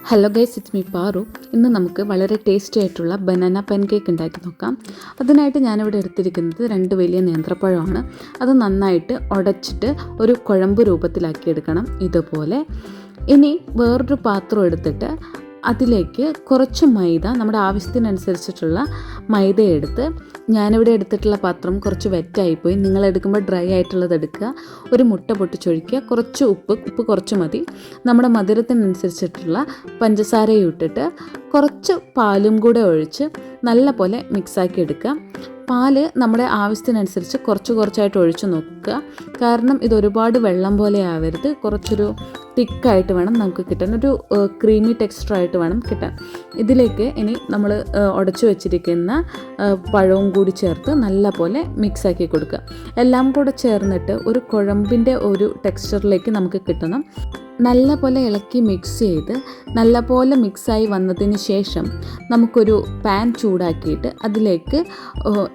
Hello guys, it's me Paru. ഇന്ന് നമുക്ക് വളരെ ടേസ്റ്റി ആയിട്ടുള്ള ബനാന പാൻകേക്ക് ഉണ്ടാക്കി നോക്കാം. അതിനായിട്ട് ഞാനിവിടെ എടുത്തിരിക്കുന്നത് 2 വലിയ നേന്ത്രപ്പഴമാണ്. അത് നന്നായിട്ട് ഉടച്ചിട്ട് ഒരു കുഴമ്പ് രൂപത്തിലാക്കിയെടുക്കണം ഇതുപോലെ. ഇനി വേറൊരു പാത്രം എടുത്തിട്ട് അതിലേക്ക് കുറച്ച് മൈദ, നമ്മുടെ ആവശ്യത്തിനനുസരിച്ചിട്ടുള്ള മൈദ എടുത്ത്, ഞാനിവിടെ എടുത്തിട്ടുള്ള പാത്രം കുറച്ച് വെറ്റായിപ്പോയി, നിങ്ങൾ എടുക്കുമ്പോൾ ഡ്രൈ ആയിട്ടുള്ളത് എടുക്കുക. ഒരു മുട്ട പൊട്ടിച്ചൊഴിക്കുക, കുറച്ച് ഉപ്പ് കുറച്ച് മതി, നമ്മുടെ മധുരത്തിനനുസരിച്ചിട്ടുള്ള പഞ്ചസാരയും ഇട്ടിട്ട് കുറച്ച് പാലും കൂടെ ഒഴിച്ച് നല്ല പോലെ മിക്സാക്കി എടുക്കുക. പാല് നമ്മുടെ ആവശ്യത്തിനനുസരിച്ച് കുറച്ചായിട്ട് ഒഴിച്ച് നോക്കുക. കാരണം ഇത് ഒരുപാട് വെള്ളം പോലെ ആവരുത്, കുറച്ചൊരു തിക്കായിട്ട് വേണം നമുക്ക് കിട്ടാൻ, ഒരു ക്രീമി ടെക്സ്ചറായിട്ട് വേണം കിട്ടാൻ. ഇതിലേക്ക് ഇനി നമ്മൾ ഉടച്ചു വെച്ചിരിക്കുന്ന പഴവും കൂടി ചേർത്ത് നല്ല പോലെ മിക്സാക്കി കൊടുക്കുക. എല്ലാം കൂടെ ചേർന്നിട്ട് ഒരു കുഴമ്പിൻ്റെ ഒരു ടെക്സ്ചറിലേക്ക് നമുക്ക് കിട്ടണം. നല്ല പോലെ ഇളക്കി മിക്സ് ചെയ്ത് നല്ല പോലെ മിക്സായി വന്നതിന് ശേഷം നമുക്കൊരു പാൻ ചൂടാക്കിയിട്ട് അതിലേക്ക്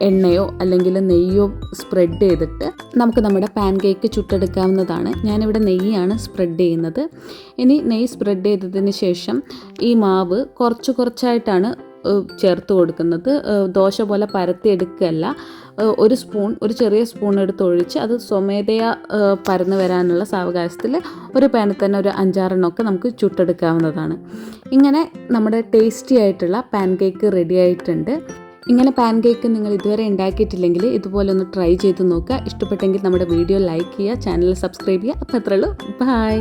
എണ്ണയോ അല്ലെങ്കിൽ നെയ്യോ സ്പ്രെഡ് ചെയ്തിട്ട് നമുക്ക് നമ്മുടെ പാൻ കേക്ക് ചുട്ടെടുക്കാവുന്നതാണ്. ഞാനിവിടെ നെയ്യാണ് സ്പ്രെഡ് ചെയ്യുന്നത്. ഇനി നെയ്യ് സ്പ്രെഡ് ചെയ്തതിന് ശേഷം ഈ മാവ് കുറച്ചായിട്ടാണ് ചേർത്ത് കൊടുക്കുന്നത്. ദോശ പോലെ പരത്തിയെടുക്കുകയല്ല, ഒരു ചെറിയ സ്പൂൺ എടുത്ത് ഒഴിച്ച് അത് സ്വമേധയാ പരന്ന് വരാനുള്ള സാവകാശത്തിൽ ഒരു പാനിൽ തന്നെ ഒരു 5-6 എണ്ണമൊക്കെ നമുക്ക് ചുട്ടെടുക്കാവുന്നതാണ്. ഇങ്ങനെ നമ്മുടെ ടേസ്റ്റി ആയിട്ടുള്ള പാൻ കേക്ക് റെഡി ആയിട്ടുണ്ട്. ഇങ്ങനെ പാൻ കേക്ക് നിങ്ങൾ ഇതുവരെ ഉണ്ടാക്കിയിട്ടില്ലെങ്കിൽ ഇതുപോലെ ഒന്ന് ട്രൈ ചെയ്ത് നോക്കുക. ഇഷ്ടപ്പെട്ടെങ്കിൽ നമ്മുടെ വീഡിയോ ലൈക്ക് ചെയ്യുക, ചാനൽ സബ്സ്ക്രൈബ് ചെയ്യുക. അപ്പോൾ അത്രയുള്ളൂ. ബൈ.